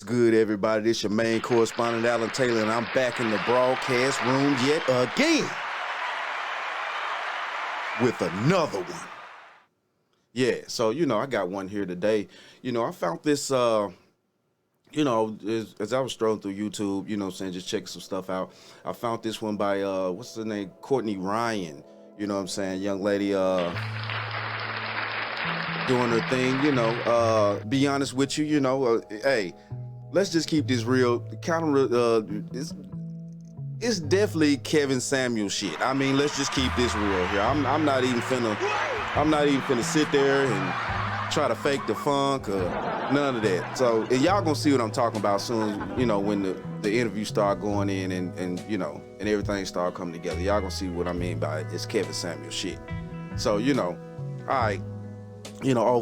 good, everybody? This your main correspondent, Alan Taylor, and I'm back in the broadcast room yet again with another one. Yeah, so, I got one here today. I found this, as I was strolling through YouTube, just checking some stuff out. I found this one by, what's her name? Courtney Ryan. Young lady, doing her thing, be honest with you, hey, let's just keep this real. It's definitely Kevin Samuel shit. I mean, let's just keep this real here. I'm not even finna sit there and try to fake the funk or none of that. So, and y'all gonna see what I'm talking about soon, when the interview start going in and everything start coming together. Y'all gonna see what I mean by it's Kevin Samuel shit. So, all right.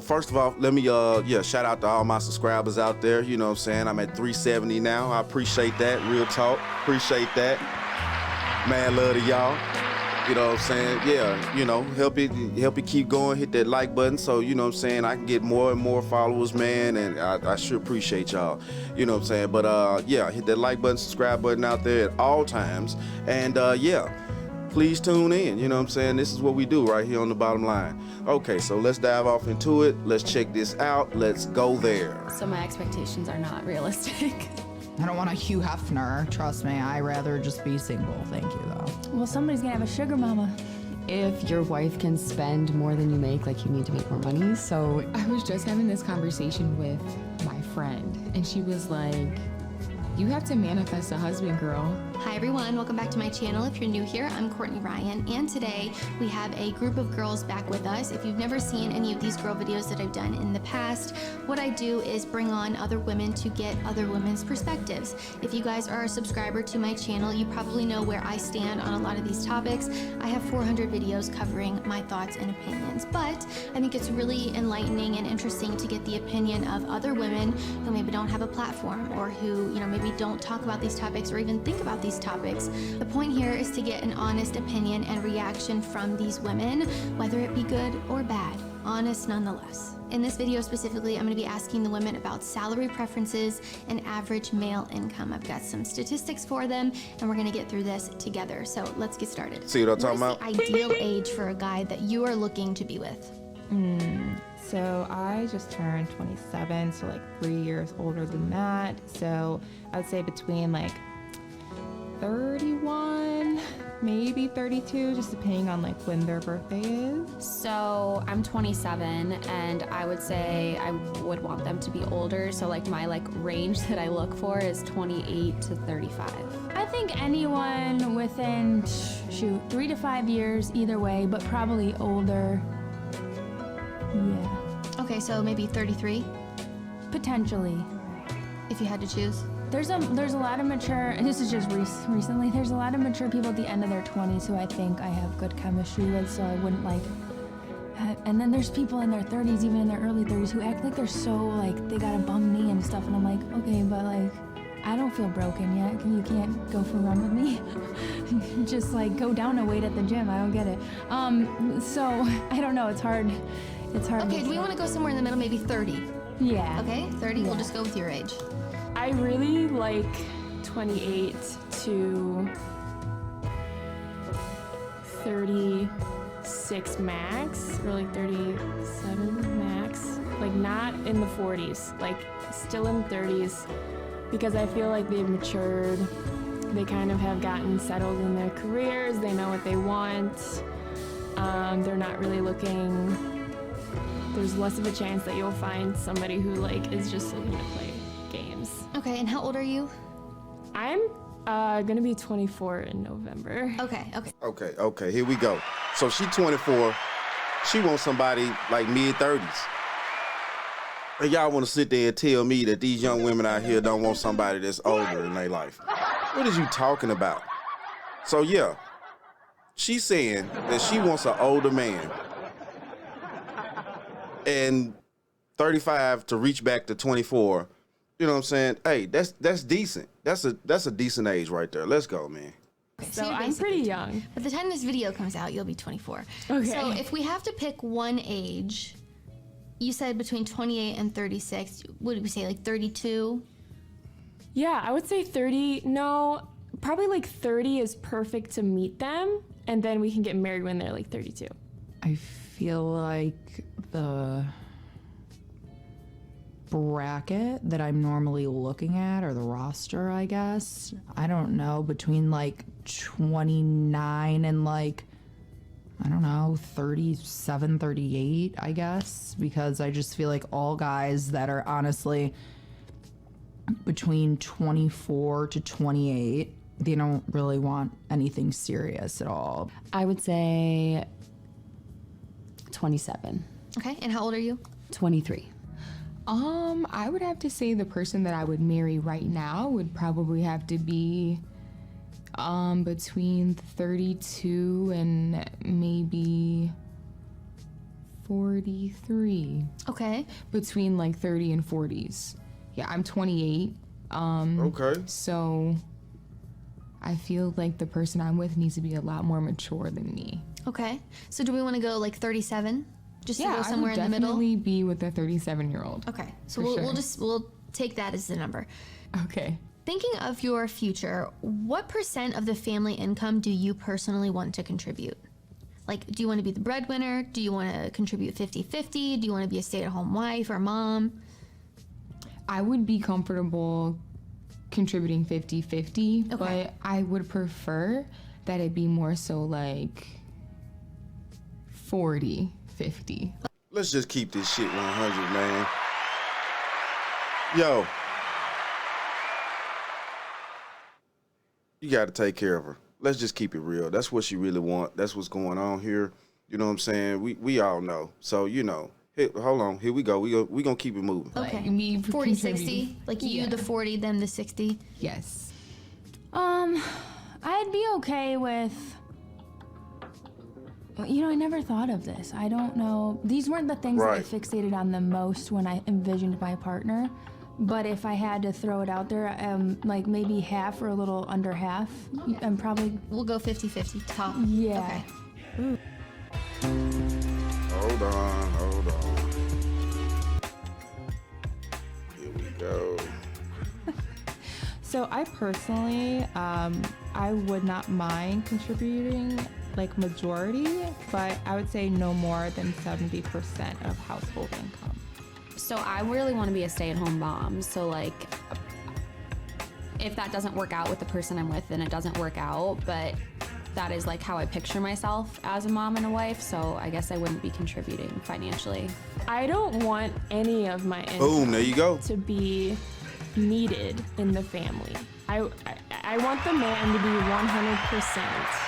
First of all, let me, shout out to all my subscribers out there. I'm at 370 now. I appreciate that. Real talk. Appreciate that. Man, love to y'all. Yeah, help it keep going. Hit that like button so, I can get more and more followers, man. And I sure appreciate y'all. But, hit that like button, subscribe button out there at all times. And, please tune in. This is what we do right here on The Bottom Line. Okay, so let's dive off into it. Let's check this out. Let's go there. So my expectations are not realistic. I don't want a Hugh Hefner. Trust me, I'd rather just be single. Thank you, though. Well, somebody's gonna have a sugar mama. If your wife can spend more than you make, you need to make more money. So I was just having this conversation with my friend, and she was like, you have to manifest a husband, girl. Hi everyone, welcome back to my channel. If you're new here, I'm Courtney Ryan, and today we have a group of girls back with us. If you've never seen any of these girl videos that I've done in the past, what I do is bring on other women to get other women's perspectives. If you guys are a subscriber to my channel, you probably know where I stand on a lot of these topics. I have 400 videos covering my thoughts and opinions, but I think it's really enlightening and interesting to get the opinion of other women who maybe don't have a platform or who, maybe don't talk about these topics or even think about these topics. The point here is to get an honest opinion and reaction from these women, whether it be good or bad, honest nonetheless. In this video specifically, I'm going to be asking the women about salary preferences and average male income. I've got some statistics for them, and we're going to get through this together. So let's get started. See what I'm talking about? What is the ideal age for a guy that you are looking to be with? So I just turned 27, so 3 years older than that. So I would say between 31, maybe 32, just depending on when their birthday is. So I'm 27, and I would say I would want them to be older. So my range that I look for is 28 to 35. I think anyone within 3 to 5 years either way, but probably older. Yeah. Okay, so maybe 33, Potentially. if you had to choose. There's a lot of mature, and this is just recently, there's a lot of mature people at the end of their 20s who I think I have good chemistry with, so I wouldn't and then there's people in their 30s, even in their early 30s, who act like they're so they got a bum knee and stuff, and I'm like, okay, but I don't feel broken yet. You can't go for a run with me. Just go down a weight at the gym. I don't get it. So I don't know. It's hard. Okay, do we want to go somewhere in the middle, maybe 30? Yeah. Okay, 30, we'll just go with your age. I really like 28 to 36 max, or 37 max. Not in the 40s, still in the 30s, because I feel they've matured. They kind of have gotten settled in their careers. They know what they want. They're not really looking. There's less of a chance that you'll find somebody who is just looking to play games. Okay, and how old are you? I'm gonna be 24 in November. Okay. Here we go. So she 24. She wants somebody mid-30s. And y'all want to sit there and tell me that these young women out here don't want somebody that's older in their life. What is you talking about? So yeah, she's saying that she wants an older man. And 35 to reach back to 24, Hey, that's decent. That's a decent age right there. Let's go, man. Okay, So you're I'm basically pretty young. By the time this video comes out, you'll be 24. Okay. So if we have to pick one age, you said between 28 and 36. What did we say, 32? Yeah, I would say 30. No, probably like 30 is perfect to meet them, and then we can get married when they're like 32. I feel like the bracket that I'm normally looking at, or the roster, I guess, I don't know, between like 29 and like, I don't know, 37, 38, I guess, because I just feel like all guys that are honestly between 24 to 28, they don't really want anything serious at all. I would say 27. Okay, and how old are you? 23. I would have to say the person that I would marry right now would probably have to be between 32 and maybe 43. Okay. Between like 30 and 40s. Yeah, I'm 28. Okay. So I feel like the person I'm with needs to be a lot more mature than me. Okay. So do we want to go like 37? Just to go somewhere I would in the middle? definitely be with a 37-year-old. Okay. So For we'll take that as the number. Okay. Thinking of your future, what % of the family income do you personally want to contribute? Like, do you want to be the breadwinner? Do you want to contribute 50-50? Do you want to be a stay-at-home wife or mom? I would be comfortable contributing 50-50, Okay. but I would prefer that it be more so like 40-50. Let's just keep this shit 100, man. Yo. You got to take care of her. Let's just keep it real. That's what she really want. That's what's going on here. You know what I'm saying? We all know. So, you know, hold on. Here we go. We going to keep it moving. Okay. Like me 40-60? Like you Yeah. the 40, them the 60? Yes. I'd be okay with. You know, I never thought of this. I don't know. These weren't the things that I Right. fixated on the most when I envisioned my partner. But if I had to throw it out there, like maybe half or a little under half, I'm probably. We'll go 50-50 top. Yeah. Okay. Hold on. Here we go. So I personally, I would not mind contributing like majority, but I would say no more than 70% of household income. So I really want to be a stay-at-home mom. So like, if that doesn't work out with the person I'm with, then it doesn't work out. But that is like how I picture myself as a mom and a wife. So I guess I wouldn't be contributing financially. I don't want any of my income Boom, there you go. to be needed in the family. I want the man to be 100%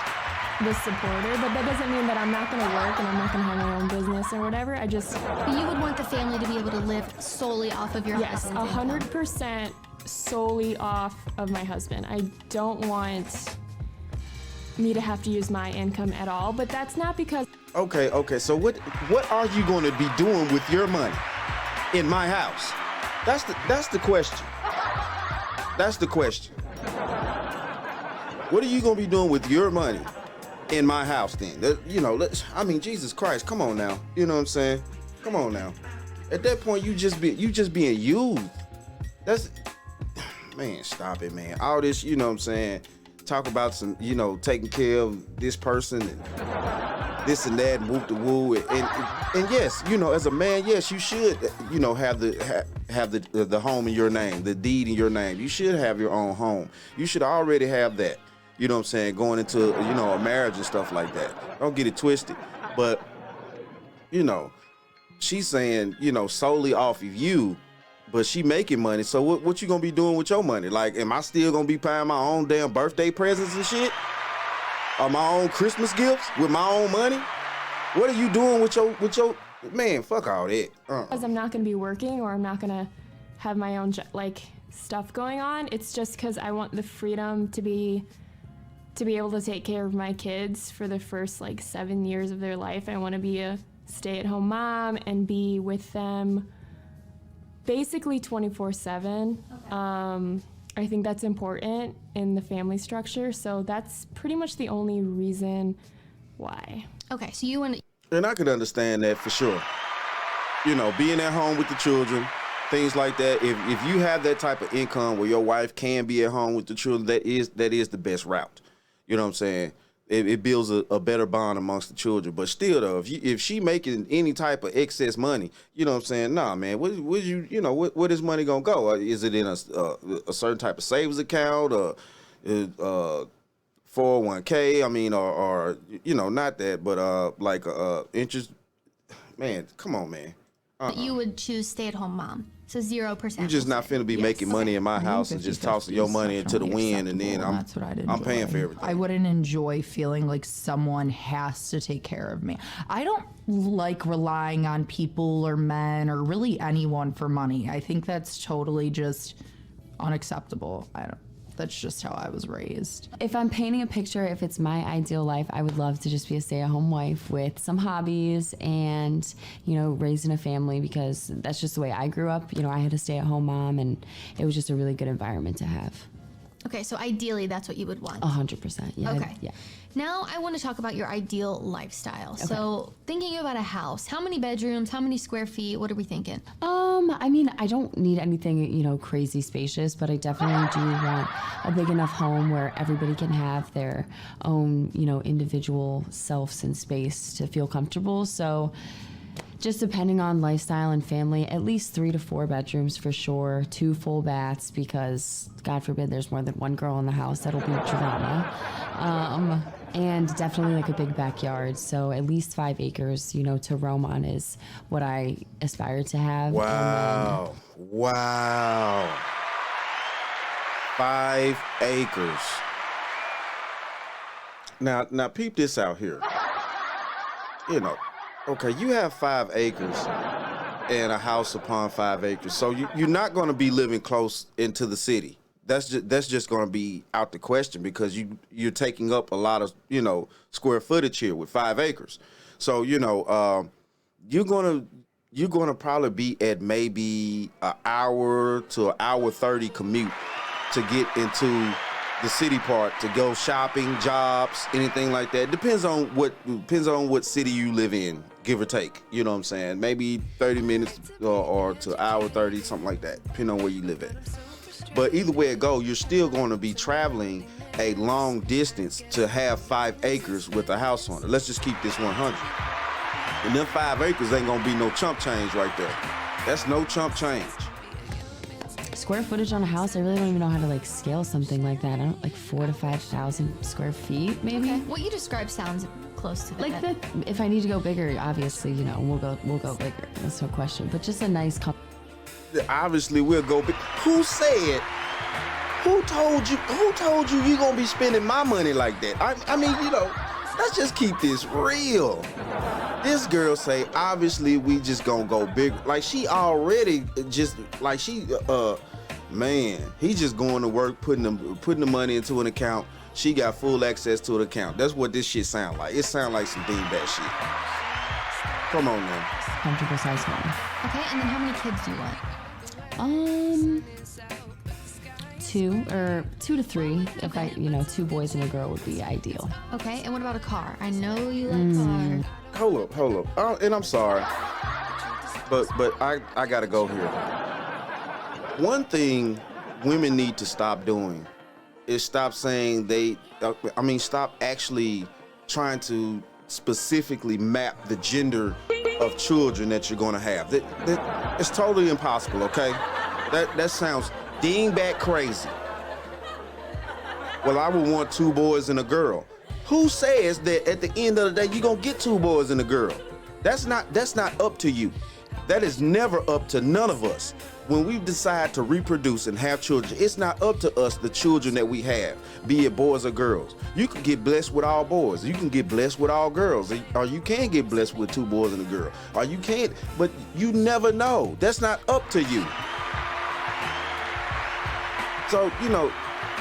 the supporter, but that doesn't mean that I'm not going to work and I'm not going to have my own business or whatever. I just, But you would want the family to be able to live solely off of your yes, husband's income. 100% solely off of my husband. I don't want me to have to use my income at all, but that's not because Okay. So what are you going to be doing with your money in my house? That's the question. That's the question. What are you going to be doing with your money in my house then? You know, Jesus Christ, come on now. You know what I'm saying? Come on now. At that point, you just being used. That's, man, stop it, man. All this, you know what I'm saying? Talk about some, you know, taking care of this person and this and that and whoop the woo. And yes, you know, as a man, yes, you should, you know, have the home in your name, the deed in your name. You should have your own home. You should already have that. You know what I'm saying? Going into, you know, a marriage and stuff like that. Don't get it twisted. But, you know, she's saying, you know, solely off of you, but she making money. So what you gonna be doing with your money? Like, am I still gonna be buying my own damn birthday presents and shit? Or my own Christmas gifts with my own money? What are you doing with your man? Fuck all that. because I'm not going to be working or I'm not going to have my own like stuff going on. It's just because I want the freedom to be able to take care of my kids for the first like 7 years of their life. I want to be a stay-at-home mom and be with them basically 24/7. I think that's important in the family structure. So that's pretty much the only reason why. Okay, so you want to. And I could understand that for sure. You know, being at home with the children, things like that. If you have that type of income where your wife can be at home with the children, that is the best route. You know what I'm saying? It builds a better bond amongst the children. But still, though, if she making any type of excess money, you know what I'm saying? Nah, man, where this money gonna go? Is it in a certain type of savings account or 401k? I mean, or not that, but like interest. Man, come on, man. But you would choose stay-at-home mom. So 0%. You're just not finna be making money in my house and just tossing your money into the wind, and then that's what I'd enjoy. I'm paying for everything. I wouldn't enjoy feeling like someone has to take care of me. I don't like relying on people or men or really anyone for money. I think that's totally just unacceptable. That's just how I was raised. If I'm painting a picture, if it's my ideal life, I would love to just be a stay-at-home wife with some hobbies and, raising a family, because that's just the way I grew up. I had a stay-at-home mom, and it was just a really good environment to have. Okay, so ideally that's what you would want. 100%. Yeah. Okay. Yeah. Now I want to talk about your ideal lifestyle. Okay. So thinking about a house, how many bedrooms, how many square feet, what are we thinking? I don't need anything, crazy spacious, but I definitely do want a big enough home where everybody can have their own, individual selves and space to feel comfortable. So just depending on lifestyle and family, at least 3 to 4 bedrooms for sure, 2 full baths, because God forbid there's more than one girl in the house. That'll be drama. And definitely like a big backyard. So at least 5 acres, to roam on is what I aspire to have. Wow. Wow. 5 acres. Now peep this out here. Okay, you have 5 acres and a house upon 5 acres. So you're not going to be living close into the city. That's just going to be out the question, because you're taking up a lot of, square footage here with 5 acres. So, you're going to probably be at maybe an hour to an hour 30 commute to get into the city part, to go shopping, jobs, anything like that. Depends on what city you live in, give or take. You know what I'm saying? Maybe 30 minutes or to an hour 30, something like that, depending on where you live at. But either way it go, you're still going to be traveling a long distance to have 5 acres with a house on it. Let's just keep this 100. And them 5 acres ain't going to be no chump change right there. That's no chump change. Square footage on a house, I really don't even know how to scale something like that. I don't 4,000 to 5,000 square feet, maybe. Okay. What you described sounds close to that. If I need to go bigger, obviously, we'll go bigger. That's no question. But just a nice. Obviously, we'll go big. Who told you you're gonna be spending my money like that? I mean, let's just keep this real. This girl say, obviously, we just gonna go big. Like, she already just, like, man, he just going to work, putting the money into an account. She got full access to an account. That's what this shit sound like. It sound like some dingbat shit. Come on, man. 100% smart. Okay, and then how many kids do you want? 2 to 3. If 2 boys and a girl would be ideal. Okay, and what about a car? I know you like cars. Hold up. And I'm sorry, but I gotta go here. One thing women need to stop doing is stop saying stop actually trying to specifically map the gender of children that you're gonna have. That it's totally impossible, okay? That sounds dingbat crazy. Well, I would want 2 boys and a girl. Who says that at the end of the day you're gonna get 2 boys and a girl? That's not up to you. That is never up to none of us. When we decide to reproduce and have children, it's not up to us, the children that we have, be it boys or girls. You can get blessed with all boys. You can get blessed with all girls. Or you can get blessed with 2 boys and a girl. Or you can't, but you never know. That's not up to you. So,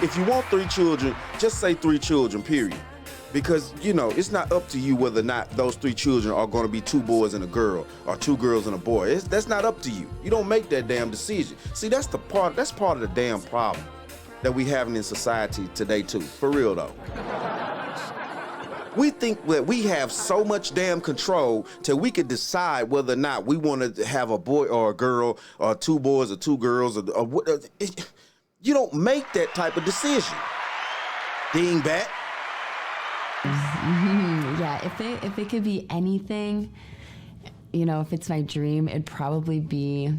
if you want 3 children, just say 3 children, period. Because, it's not up to you whether or not those 3 children are going to be 2 boys and a girl or 2 girls and a boy. That's not up to you. You don't make that damn decision. See, that's part of the damn problem that we having in society today, too. For real, though. We think that we have so much damn control till we can decide whether or not we want to have a boy or a girl, or 2 boys or 2 girls, or what. You don't make that type of decision. Dingbat. Yeah, if it could be anything, you know, if it's my dream, it'd probably be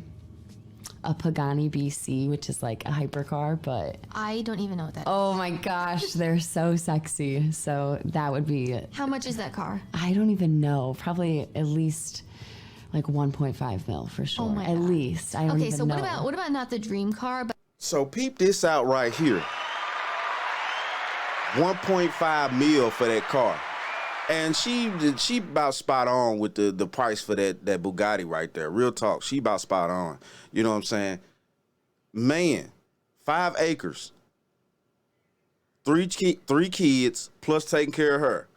a Pagani BC, which is like a hypercar, but I don't even know what that is. oh my gosh, they're so sexy. So that would be, How much is that car? I don't even know, probably at least like 1.5 mil for sure. Oh my at God. least. I don't Okay, even so know. what about not the dream car, but So peep this out right here. 1.5 mil for that car. And she about spot on with the price for that Bugatti right there. Real talk, she about spot on. You know what I'm saying? Man, 5 acres, 3 kids, plus taking care of her.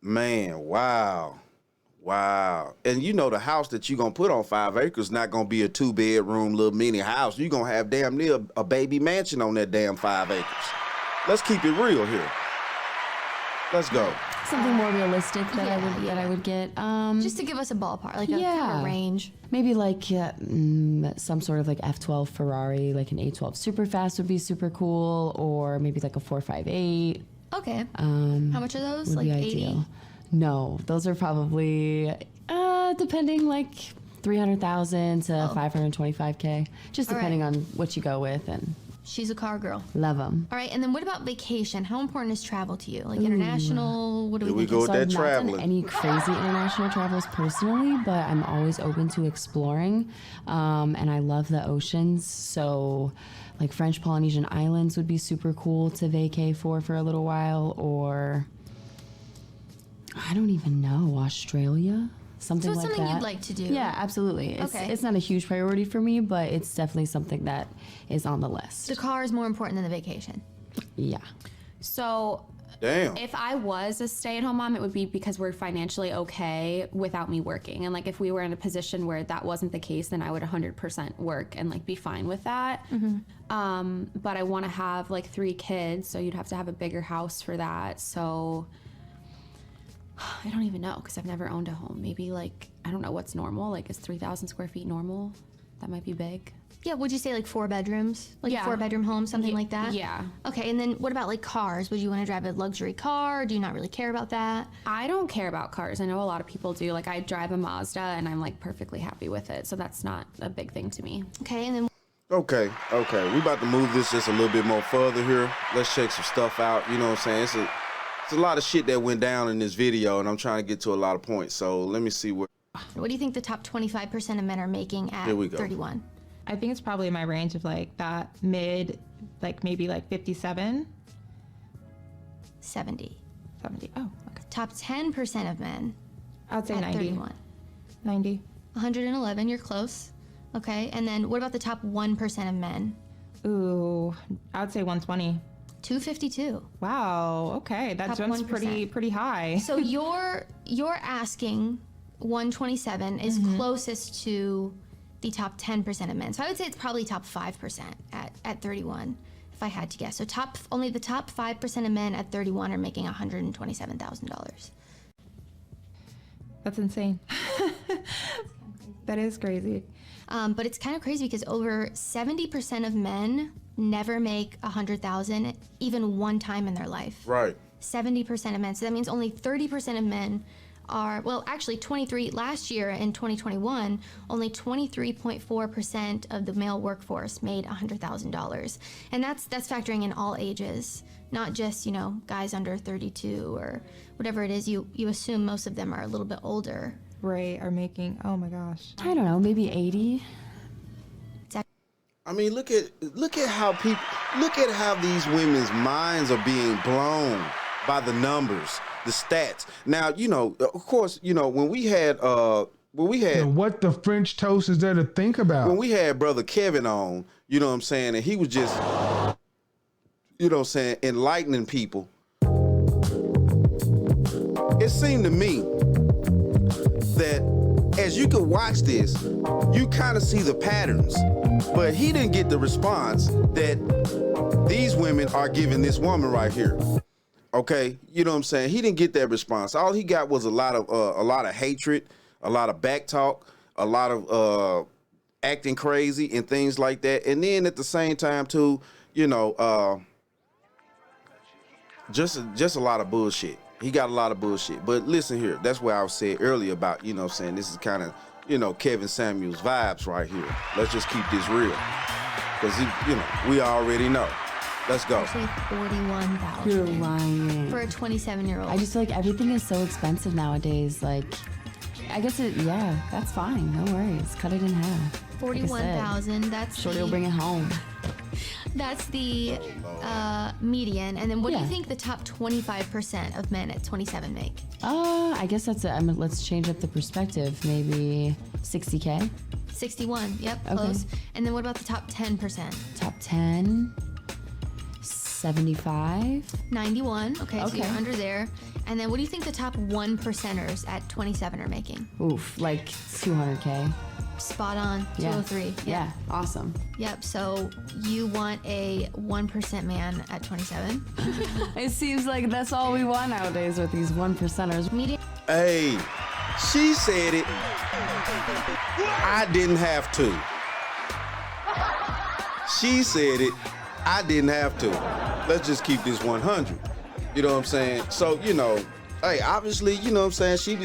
Man, wow. And you know the house that you're going to put on 5 acres not going to be a 2-bedroom little mini house. You're going to have damn near a baby mansion on that damn 5 acres. Let's keep it real here. Let's go. Something more realistic that I would get. just to give us a ballpark, like a kind Yeah. of range. Maybe like some sort of like F12 Ferrari, like an A12 Superfast would be super cool, or maybe like a 458. Okay. How much are those? Would Like be 80? ideal. No, those are probably depending like 300,000 to 525K, just All right. depending on what you go with, and She's a car girl. love them. All right, and then what about vacation? How important is travel to you? Like international? What do Here we we think? go with So that I've not traveling. done any crazy international travels personally, but I'm always open to exploring, and I love the oceans. So, like French Polynesian Islands would be super cool to vacay for a little while, or I don't even know, Australia, something So it's like something that. you'd like to do. Yeah, absolutely. Okay. It's not a huge priority for me, but it's definitely something that is on the list. The car is more important than the vacation. Yeah. So Damn. if I was a stay-at-home mom, it would be because we're financially okay without me working. And like if we were in a position where that wasn't the case, then I would 100% work and like be fine with that. But I want to have like 3 kids, so you'd have to have a bigger house for that. So I don't even know, because I've never owned a home. Maybe like, I don't know what's normal. Like is 3,000 square feet normal? That might be big. Yeah, would you say like 4 bedrooms? Like Yeah. 4-bedroom home, something like that? Yeah. Okay, and then what about like cars? Would you want to drive a luxury car? Do you not really care about that? I don't care about cars. I know a lot of people do. Like I drive a Mazda and I'm like perfectly happy with it. So that's not a big thing to me. Okay, and then Okay. We about to move this just a little bit more further here. Let's check some stuff out. You know what I'm saying? It's a lot of shit that went down in this video, and I'm trying to get to a lot of points. So let me see what. what do you think the top 25% of men are making at Here we go. 31? I think it's probably in my range of like that mid, like maybe like 57, 70. 70. Oh, okay. Top 10% of men I'd say at 90. 31. 90. 111, you're close. Okay, and then what about the top 1% of men? Ooh, I would say 120. 252. Wow. Okay, that Top jumps 1%. pretty high. So you're asking 127 is closest to the top 10% of men. So I would say it's probably top 5% at 31, if I had to guess. So only the top 5% of men at 31 are making $127,000. That's insane. That is crazy. But it's kind of crazy because over 70% of men never make $100,000 even one time in their life. Right. 70% of men. So that means only 30% of men are, well, actually 23, last year in 2021, only 23.4% of the male workforce made $100,000. And that's factoring in all ages, not just, you know, guys under 32 or whatever it is. You assume most of them are a little bit older. Right, are making, oh my gosh. I don't know, maybe 80. I mean, look at how these women's minds are being blown by the numbers, the stats. Now, you know, of course, you know, when we had And what the French toast is there to think about? when we had brother Kevin on, you know what I'm saying, and he was just, you know what I'm saying, enlightening people. It seemed to me that as you could watch this, you kind of see the patterns, but he didn't get the response that these women are giving this woman right here. Okay, you know what I'm saying? He didn't get that response. All he got was a lot of hatred, a lot of back talk, a lot of acting crazy and things like that. And then at the same time too, you know, just a lot of bullshit. He got a lot of bullshit. But listen here, that's why I was saying earlier about, you know what I'm saying, this is kind of, you know, Kevin Samuels vibes right here. Let's just keep this real. Because, you know, we already know. Let's go. Actually, $41,000. You're lying. For a 27-year-old. I just feel like everything is so expensive nowadays. Like, I guess yeah, that's fine. No worries. Cut it in half. $41,000. That's Shorty will bring it home. That's the median. And then what do you think the top 25% of men at 27 make? I guess that's it. Let's change up the perspective. Maybe 60K. 61. Yep, close. And then what about the top 10%? Top 10. 75. 91. Okay, so you're under there. And then what do you think the top 1%ers at 27 are making? Oof, like 200K. Spot on. 203. Yep. Yeah, awesome. Yep, so you want a 1% man at 27? It seems like that's all we want nowadays with these 1%ers. Median. Hey, she said it. I didn't have to. She said it. I didn't have to. Let's just keep this 100. You know what I'm saying? So, you know, hey, obviously, you know what I'm saying,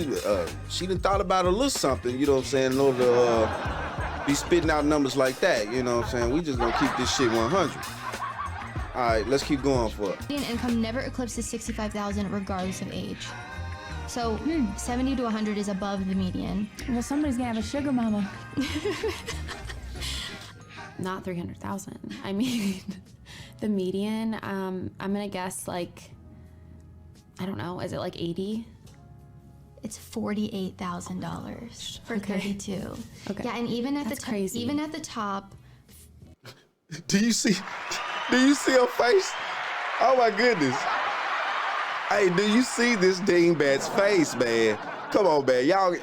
she done thought about a little something, you know what I'm saying, in order to be spitting out numbers like that, you know what I'm saying? We just gonna keep this shit 100. All right, let's keep going for it. Median income never eclipses $65,000 regardless of age. So 70 to 100 is above the median. Well, somebody's gonna have a sugar mama. Not 300,000. I mean, the median, I'm gonna guess like, I don't know, is it like 80? It's $48,000 for 32. Okay. Yeah, and even at That's crazy. Even at the top. Do you see her face? Oh my goodness. Hey, do you see this dingbat's face, man? Come on, man. Y'all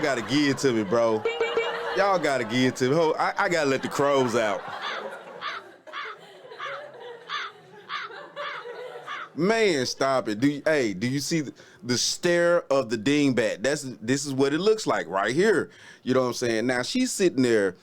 gotta give it to me, bro. Y'all gotta give it to me. I gotta let the crows out. Man, stop it. Do you see the stare of the dingbat? This is what it looks like right here. You know what I'm saying? Now she's sitting there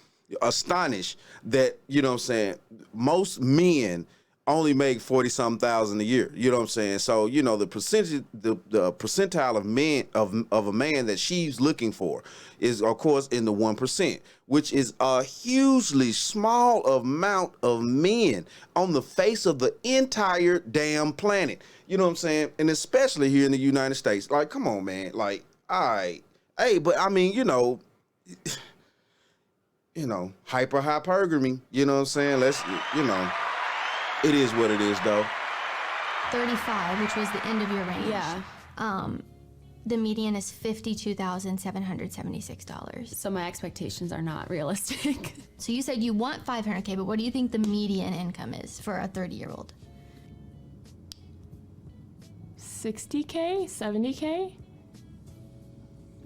astonished that, you know what I'm saying, most men only make 40-something thousand a year. You know what I'm saying? So, you know, the percentage, the percentile of men of a man that she's looking for is, of course, in the 1%, which is a hugely small amount of men on the face of the entire damn planet. You know what I'm saying? And especially here in the United States. Like, come on, man. Like, all right. Hey, but I mean, you know, hypergamy. You know what I'm saying? Let's, you know. It is what it is, though. 35, which was the end of your range. Yeah. The median is $52,776. So my expectations are not realistic. So you said you want $500K, but what do you think the median income is for a 30-year-old? 60K? 70K?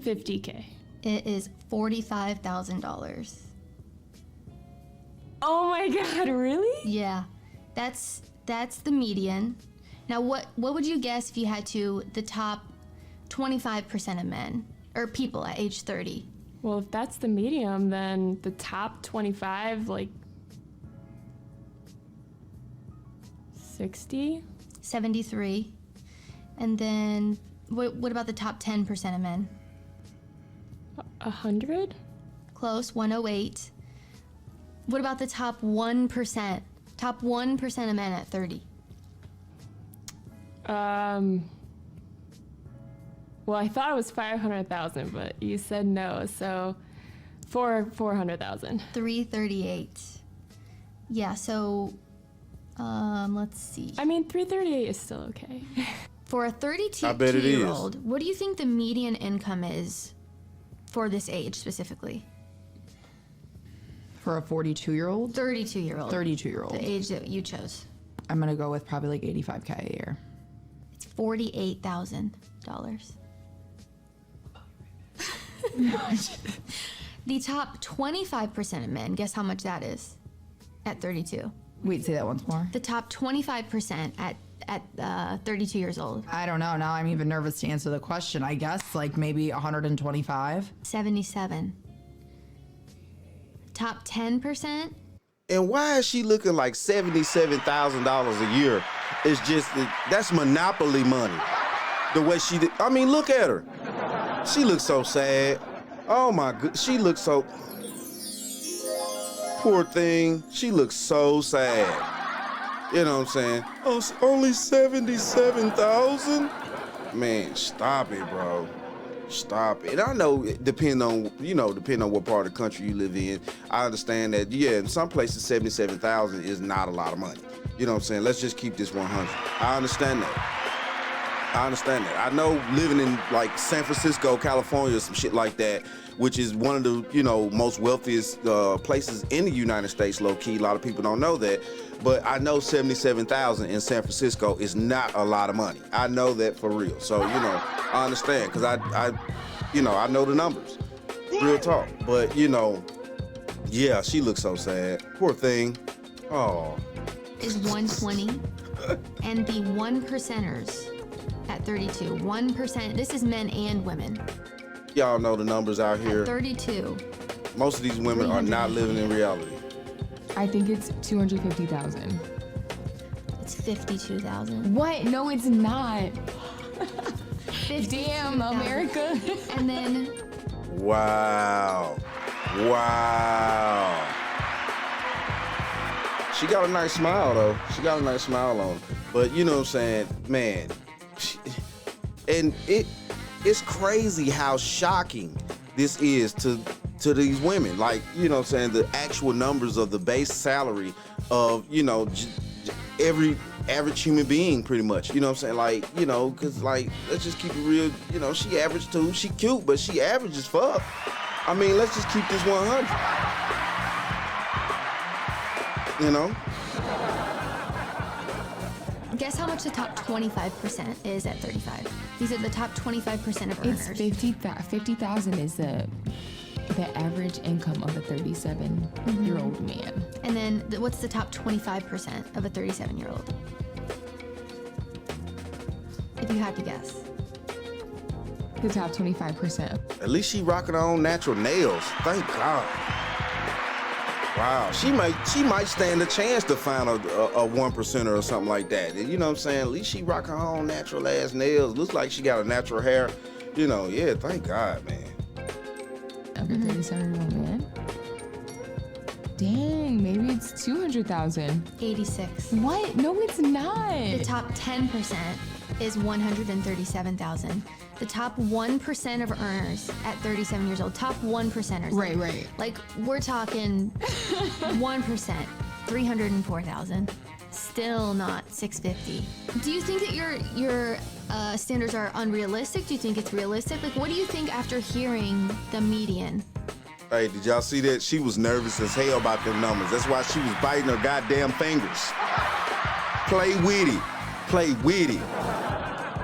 50K. It is $45,000. Oh my God, really? Yeah. That's the median. Now, what would you guess if you had to the top 25% of men or people at age 30? Well, if that's the medium, then the top 25, like 60? 73. And then what about the top 10% of men? 100? Close, 108. What about the top 1%? Top 1% of men at 30. Well, I thought it was 500,000, but you said no, so 400,000. 338. Yeah, so let's see. I mean, 338 is still okay. For a 32-year-old, what do you think the median income is for this age specifically? For a 42-year-old? 32-year-old. 32-year-old. The age that you chose. I'm gonna go with probably like 85K a year. It's $48,000. The top 25% of men, guess how much that is at 32? Wait, say that once more. The top 25% at at 32 years old? I don't know. Now I'm even nervous to answer the question. I guess like maybe 125. 77. Top 10%? And why is she looking like $77,000 a year? It's just, that's monopoly money. The way she did, I mean, look at her. She looks so sad. Oh my God, she looks so, poor thing. She looks so sad. You know what I'm saying? Oh, it's only 77,000? Man, stop it, bro. Stop it. And I know, depending on what part of the country you live in, I understand that, yeah, in some places, 77,000 is not a lot of money. You know what I'm saying? Let's just keep this 100. I understand that. I know living in like San Francisco, California, some shit like that, which is one of the, most wealthiest places in the United States, low key. A lot of people don't know that. But I know 77,000 in San Francisco is not a lot of money. I know that for real. So, I understand, because I know the numbers. Real talk. But, yeah, she looks so sad. Poor thing. Oh. Is 120. And the 1%ers at 32. 1%. This is men and women. Y'all know the numbers out here. At 32. Most of these women are not living in reality. I think it's 250,000. It's 52,000. What? No, it's not. 52,000. Damn, America. And then. Wow. She got a nice smile, though. She got a nice smile on her. But you know what I'm saying? Man. And it's crazy how shocking this is to these women. Like, you know what I'm saying, the actual numbers of the base salary of, every average human being, pretty much. You know what I'm saying? Like, because, like, let's just keep it real. She average too. She cute, but she average as fuck. I mean, let's just keep this 100. Guess how much the top 25% is at 35? These are the top 25% of earners. It's 50,000 is the average income of a 37-year-old man. And then what's the top 25% of a 37-year-old? If you had to guess. The top 25%. At least she rocking her own natural nails. Thank God. Wow, she might stand a chance to find a 1%er or something like that. You know what I'm saying? At least she rock her own natural ass nails. Looks like she got a natural hair. Yeah, thank God, man. Of a 37-year-old man? Dang, maybe it's 200,000. 86. What? No, it's not. The top 10% is 137,000. The top 1% of earners at 37 years old. Top 1%ers. Right. Like, we're talking 1%, 304,000. Still not 650. Do you think that your standards are unrealistic? Do you think it's realistic? Like, what do you think after hearing the median? Hey, did y'all see that? She was nervous as hell about them numbers. That's why she was biting her goddamn fingers. Play witty.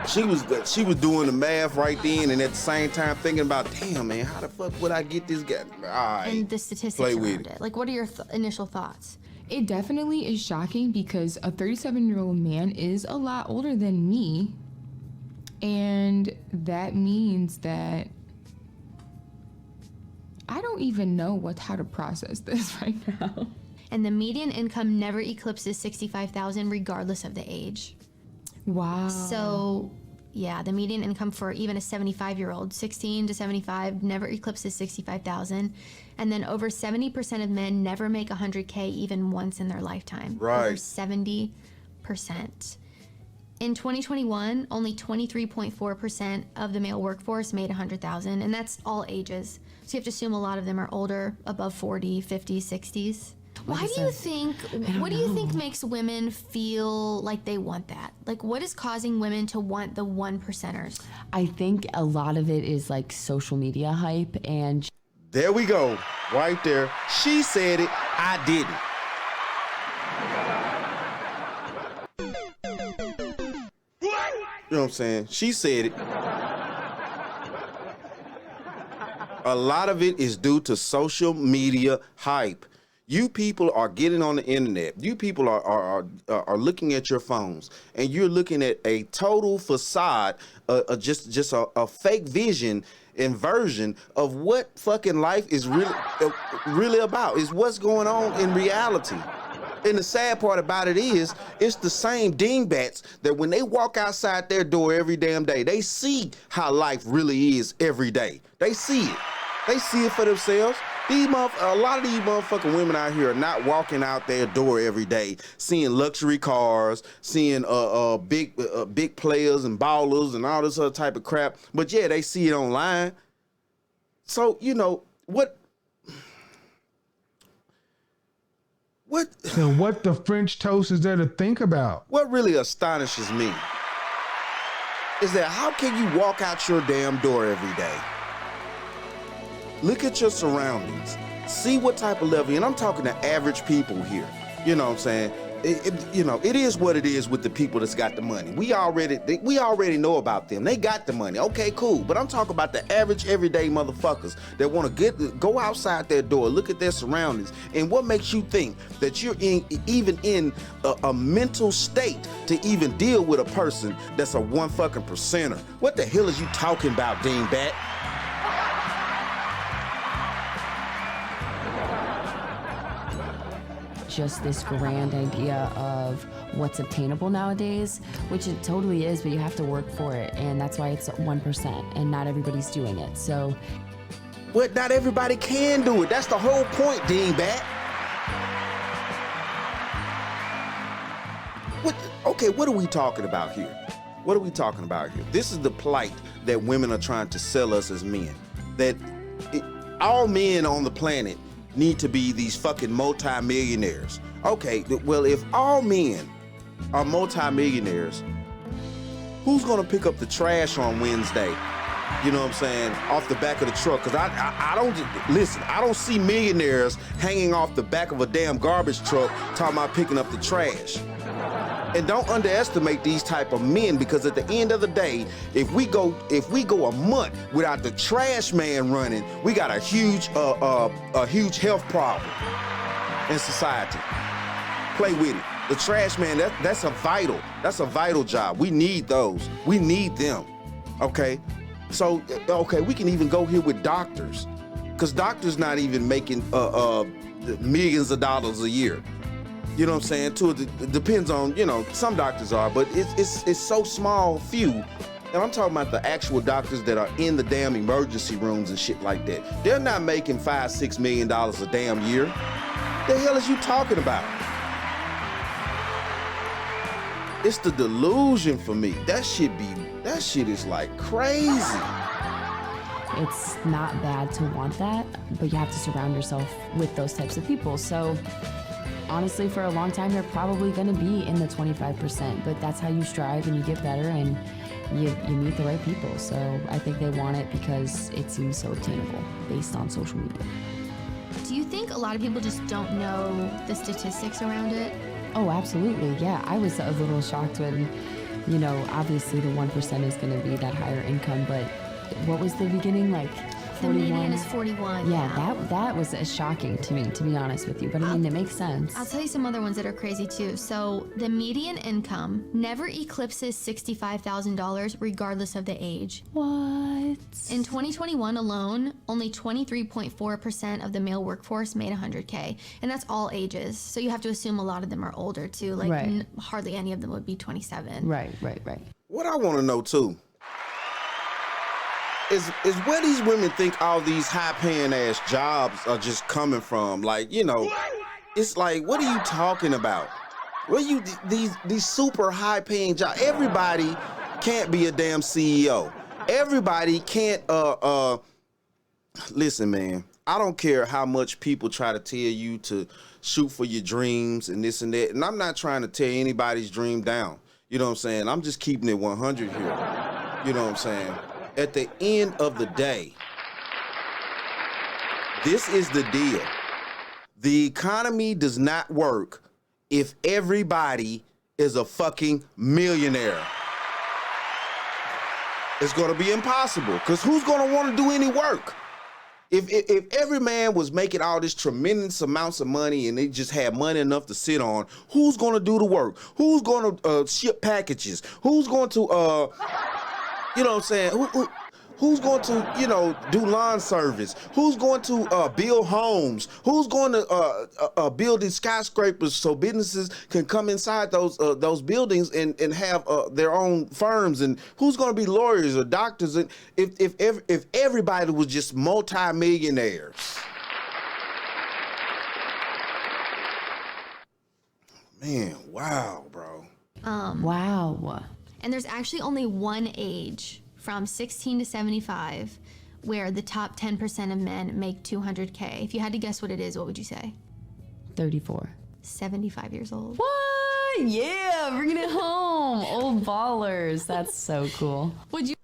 She was doing the math right then, and at the same time thinking about, damn, man, how the fuck would I get this guy? All right. And the statistics around it. Like, what are your initial thoughts? It definitely is shocking because a 37-year-old man is a lot older than me, and that means that I don't even know how to process this right now. And the median income never eclipses 65,000 regardless of the age. Wow. So, yeah, the median income for even a 75-year-old, 16 to 75, never eclipses 65,000. And then over 70% of men never make 100K even once in their lifetime. Right. Over 70%. In 2021, only 23.4% of the male workforce made 100,000, and that's all ages. So you have to assume a lot of them are older, above 40, 50, 60s. What do you think makes women feel like they want that? Like, what is causing women to want the 1%ers? I think a lot of it is like social media hype, and there we go, right there. She said it, I didn't. You know what I'm saying? She said it. A lot of it is due to social media hype. You people are getting on the internet. You people are looking at your phones, and you're looking at a total facade, just a fake vision and version of what fucking life is really about. Is what's going on in reality. And the sad part about it is, it's the same dingbats that when they walk outside their door every damn day, they see how life really is every day. They see it. They see it for themselves. A lot of these motherfucking women out here are not walking out their door every day, seeing luxury cars, seeing big players and ballers and all this other type of crap. But yeah, they see it online. So, you know, what And what the French toast is there to think about? What really astonishes me is that how can you walk out your damn door every day? Look at your surroundings. See what type of level, and I'm talking to average people here. You know what I'm saying? It is what it is with the people that's got the money. We already know about them. They got the money. Okay, cool. But I'm talking about the average everyday motherfuckers that want to go outside their door, look at their surroundings, and what makes you think that you're even in a mental state to even deal with a person that's a one fucking percenter? What the hell is you talking about, dingbat? Just this grand idea of what's obtainable nowadays, which it totally is, but you have to work for it, and that's why it's 1%, and not everybody's doing it. So, what? Not everybody can do it. That's the whole point, dingbat. What are we talking about here? What are we talking about here? This is the plight that women are trying to sell us as men. That all men on the planet need to be these fucking multi-millionaires. Okay, well, if all men are multi-millionaires, who's gonna pick up the trash on Wednesday? You know what I'm saying? Off the back of the truck. Cause I don't see millionaires hanging off the back of a damn garbage truck talking about picking up the trash. And don't underestimate these type of men, because at the end of the day, if we go a month without the trash man running, we got a huge health problem in society. Play with it. The trash man, that's a vital job. We need those. We need them. Okay? So, we can even go here with doctors, because doctors not even making millions of dollars a year. You know what I'm saying? It depends on, some doctors are, but it's so small, few. And I'm talking about the actual doctors that are in the damn emergency rooms and shit like that. They're not making $5-6 million a damn year. The hell is you talking about? It's the delusion for me. That shit is like crazy. it's not bad to want that, but you have to surround yourself with those types of people. So honestly, for a long time, you're probably going to be in the 25%, but that's how you strive and you get better and you meet the right people. So I think they want it because it seems so obtainable based on social media. Do you think a lot of people just don't know the statistics around it? Oh, absolutely. Yeah, I was a little shocked when, obviously the 1% is going to be that higher income, but what was the beginning, like 41? The median is 41. Yeah, that was shocking to me, to be honest with you. But I mean, it makes sense. I'll tell you some other ones that are crazy too. So the median income never eclipses $65,000 regardless of the age. What? In 2021 alone, only 23.4% of the male workforce made $100K, and that's all ages. So you have to assume a lot of them are older too. Like right. Hardly any of them would be 27. Right. What I want to know too is where these women think all these high-paying ass jobs are just coming from. Like, it's like, what are you talking about? Where you these super high-paying jobs? Everybody can't be a damn CEO. Everybody can't. Listen, man. I don't care how much people try to tell you to shoot for your dreams and this and that. And I'm not trying to tear anybody's dream down. You know what I'm saying? I'm just keeping it 100 here. You know what I'm saying? At the end of the day, this is the deal. The economy does not work if everybody is a fucking millionaire. It's going to be impossible, because who's going to want to do any work? If every man was making all this tremendous amounts of money and they just had money enough to sit on, who's going to do the work? Who's going to ship packages? Who's going to, you know what I'm saying? Who's going to, you know, do lawn service? Who's going to build homes? Who's going to build these skyscrapers so businesses can come inside those buildings and have their own firms? And who's going to be lawyers or doctors? And if everybody was just multi-millionaires. Man, wow, bro. Wow. And there's actually only one age from 16 to 75 where the top 10% of men make 200K. If you had to guess what it is, what would you say? 34. 75 years old. What? Yeah, bringing it home. Old ballers. That's so cool. Would you?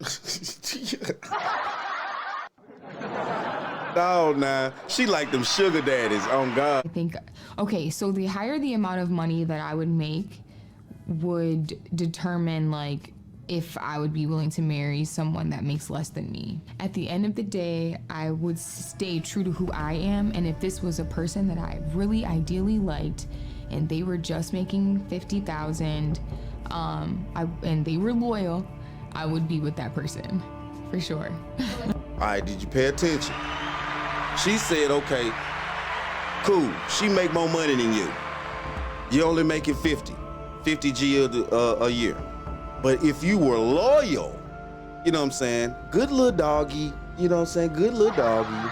No, nah. She like them sugar daddies, on God. I think, okay, so the higher the amount of money that I would make would determine like if I would be willing to marry someone that makes less than me. At the end of the day, I would stay true to who I am, and if this was a person that I really ideally liked and they were just making $50,000 and they were loyal, I would be with that person for sure. All right, did you pay attention? She said, okay, cool, she make more money than you. You only making 50 G a year. But if you were loyal, you know what I'm saying? Good little doggy, you know what I'm saying? Good little doggy,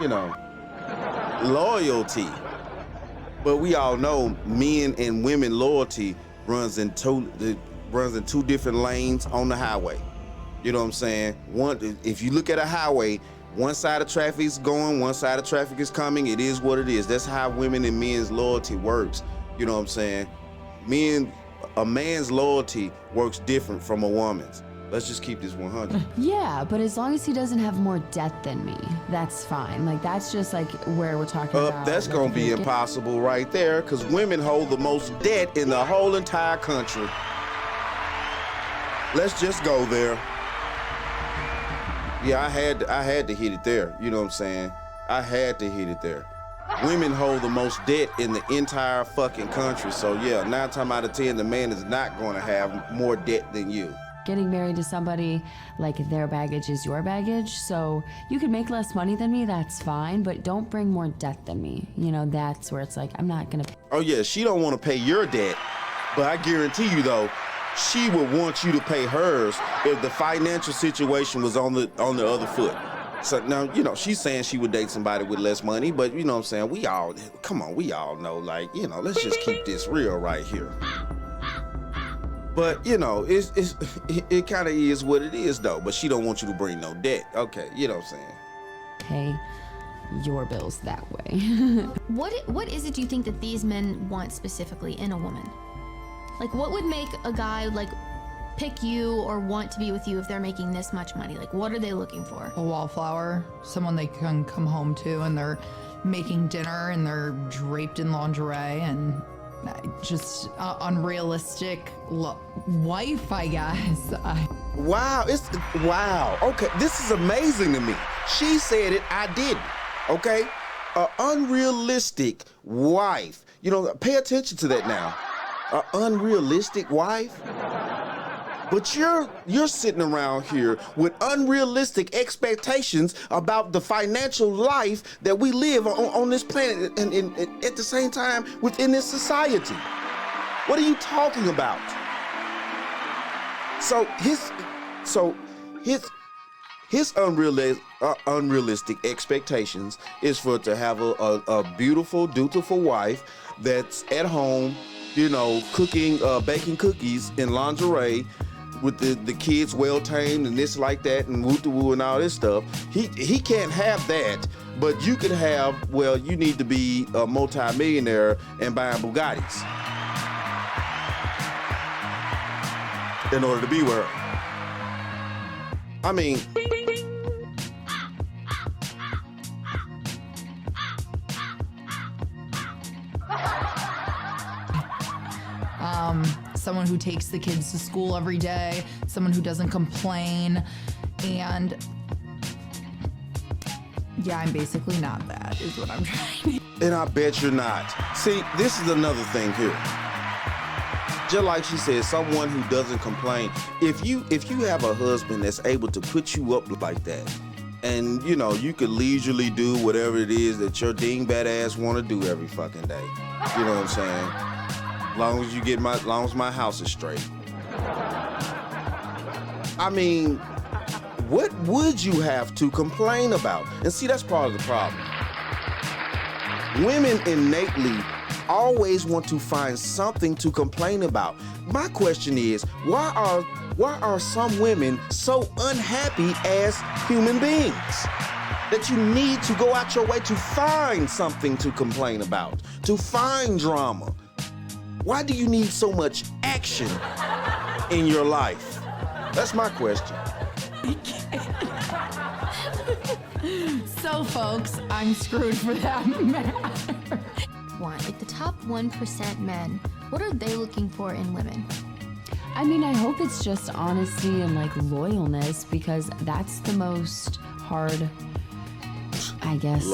you know, loyalty. But we all know men and women loyalty runs in two different lanes on the highway. You know what I'm saying? If you look at a highway, one side of traffic is going, one side of traffic is coming. It is what it is. That's how women and men's loyalty works. You know what I'm saying? A man's loyalty works different from a woman's. Let's just keep this 100. Yeah, but as long as he doesn't have more debt than me, that's fine. Like, that's just like where we're talking about. That's like, gonna be impossible right there, because women hold the most debt in the whole entire country. Let's just go there. Yeah, I had to hit it there. You know what I'm saying? I had to hit it there. Women hold the most debt in the entire fucking country. So yeah, 9 times out of 10, the man is not going to have more debt than you. Getting married to somebody, like, their baggage is your baggage. So you could make less money than me, that's fine, but don't bring more debt than me. You know, that's where it's like, I'm not gonna. Oh yeah, she don't want to pay your debt, but I guarantee you though, she would want you to pay hers if the financial situation was on the other foot. So now, you know, she's saying she would date somebody with less money, but you know what I'm saying? We all know, like, you know, let's just keep this real right here. But, you know, it kind of is what it is, though. But she don't want you to bring no debt. Okay, you know what I'm saying? Pay your bills that way. What is it do you think that these men want specifically in a woman? Like, what would make a guy, like, pick you or want to be with you if they're making this much money? Like, what are they looking for? A wallflower, someone they can come home to and they're making dinner and they're draped in lingerie and just unrealistic wife, I guess. Wow, wow. Okay, this is amazing to me. She said it, I didn't. Okay, an unrealistic wife. You know, pay attention to that now. An unrealistic wife. But you're sitting around here with unrealistic expectations about the financial life that we live on this planet and at the same time within this society. What are you talking about? So his unrealistic expectations is for it to have a beautiful, dutiful wife that's at home, you know, cooking, baking cookies in lingerie, with the kids well tamed and this like that and woo-to-woo and all this stuff. He can't have that, but you could have, well, you need to be a multi-millionaire and buying Bugattis in order to be with her. I mean, someone who takes the kids to school every day, someone who doesn't complain, and Yeah, I'm basically not that, is what I'm trying to. And I bet you're not. See, this is another thing here. Just like she said, someone who doesn't complain. If you have a husband that's able to put you up like that, and you know, you could leisurely do whatever it is that your dingbat ass want to do every fucking day. You know what I'm saying? Long as my house is straight. I mean, what would you have to complain about? And see, that's part of the problem. Women innately always want to find something to complain about. My question is, why are some women so unhappy as human beings that you need to go out your way to find something to complain about, to find drama? Why do you need so much action in your life? That's my question. So, folks, I'm screwed for that matter. Like the top 1% men, what are they looking for in women? I mean, I hope it's just honesty and like loyalness, because that's the most hard, I guess,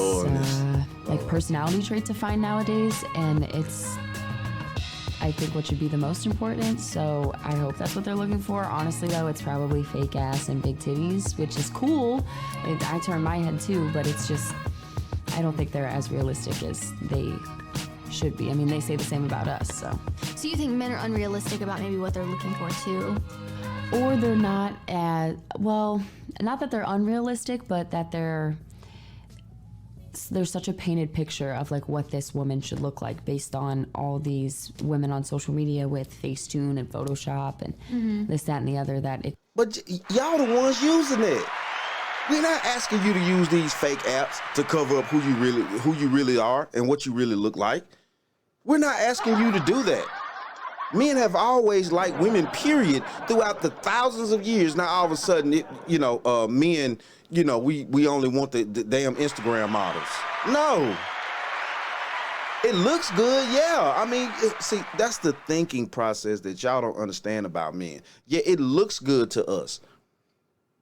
like personality trait to find nowadays. And it's, I think, what should be the most important. So I hope that's what they're looking for. Honestly, though, it's probably fake ass and big titties, which is cool. I turn my head too, but it's just, I don't think they're as realistic as they should be. I mean, they say the same about us, so. So you think men are unrealistic about maybe what they're looking for too? Or they're not as, well, not that they're unrealistic, but that there's such a painted picture of like what this woman should look like based on all these women on social media with Facetune and Photoshop and this, that, and the other, that it. But y'all the ones using it. We're not asking you to use these fake apps to cover up who you really are and what you really look like. We're not asking you to do that. Men have always liked women, period, throughout the thousands of years. Now all of a sudden, men, we only want the damn Instagram models. No. It looks good, yeah. I mean, see, that's the thinking process that y'all don't understand about men. Yeah, it looks good to us.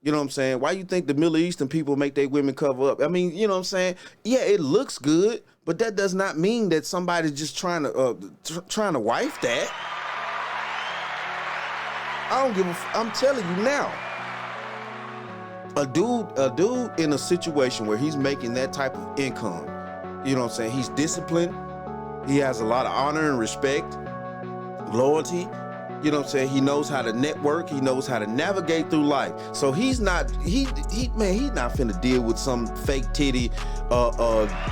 You know what I'm saying? Why you think the Middle Eastern people make their women cover up? I mean, you know what I'm saying? Yeah, it looks good, but that does not mean that somebody's just trying to wife that. I don't give a I'm telling you now. A dude in a situation where he's making that type of income, you know what I'm saying? He's disciplined. He has a lot of honor and respect, loyalty. You know what I'm saying? He knows how to network. He knows how to navigate through life. So he's not finna deal with some fake titty,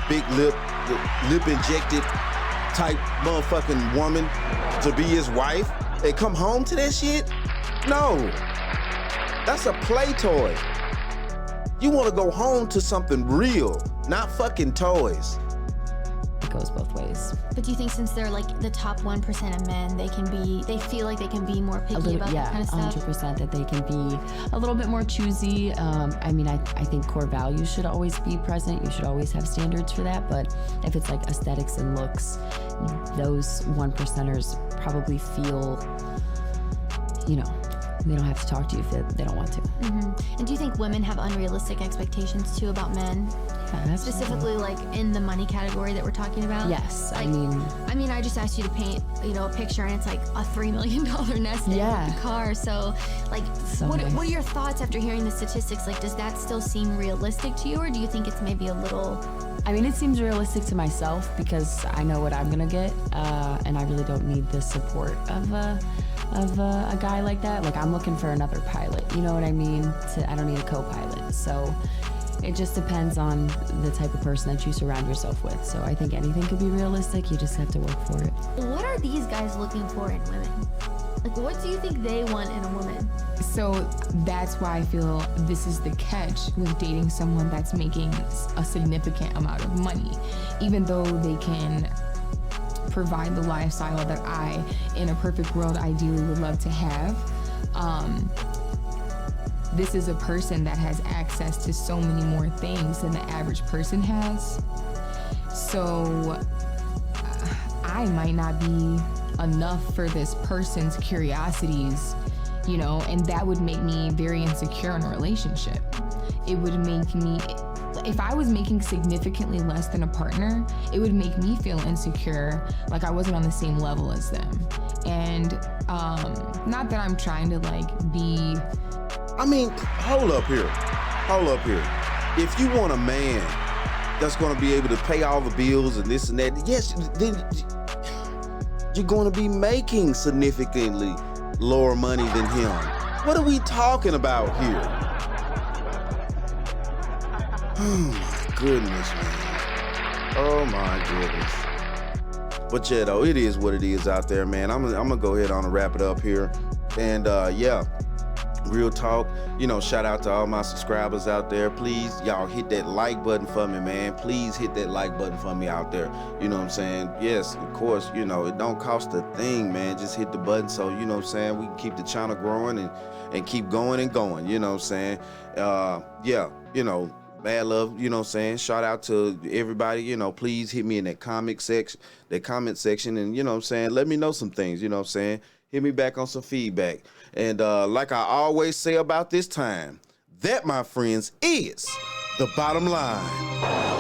big lip injected type motherfucking woman to be his wife and come home to that shit. No, that's a play toy. You want to go home to something real, not fucking toys. It goes both ways. But do you think since they're like the top 1% of men, they feel like they can be more picky about that kind of stuff? 100% that they can be a little bit more choosy. I mean, I think core values should always be present. You should always have standards for that. But if it's like aesthetics and looks, those 1%ers probably feel, they don't have to talk to you if they don't want to. Mm-hmm. And do you think women have unrealistic expectations too about men? Yeah, specifically like in the money category that we're talking about? Yes, like, I mean, I just asked you to paint, a picture and it's like a $3 million nest egg with a car. So like, what are your thoughts after hearing the statistics? Like, does that still seem realistic to you, or do you think it's maybe a little? I mean, it seems realistic to myself because I know what I'm gonna get, and I really don't need the support of a guy like that. Like, I'm looking for another pilot, you know what I mean? I don't need a co-pilot. So it just depends on the type of person that you surround yourself with. So I think anything could be realistic. You just have to work for it. What are these guys looking for in women? Like, what do you think they want in a woman? So that's why I feel this is the catch with dating someone that's making a significant amount of money. Even though they can provide the lifestyle that I, in a perfect world, ideally would love to have, this is a person that has access to so many more things than the average person has. So I might not be enough for this person's curiosities, and that would make me very insecure in a relationship. It would make me if I was making significantly less than a partner, it would make me feel insecure, like I wasn't on the same level as them. And not that I'm trying to like be. I mean, hold up here. If you want a man that's gonna be able to pay all the bills and this and that, yes, then you're gonna be making significantly lower money than him. What are we talking about here? Oh my goodness, man. Oh my goodness. But yeah, though, it is what it is out there, man. I'm gonna go ahead on and wrap it up here. And yeah, real talk, you know, shout out to all my subscribers out there. Please, y'all hit that like button for me, man. Please hit that like button for me out there. You know what I'm saying? Yes, of course, you know, it don't cost a thing, man. Just hit the button so, you know what I'm saying, we can keep the channel growing and keep going and going, you know what I'm saying? Yeah, you know, mad love, you know what I'm saying? Shout out to everybody, you know, please hit me in that comment section, and, you know what I'm saying, let me know some things, you know what I'm saying? Hit me back on some feedback. And like I always say about this time, that, my friends, is the bottom line.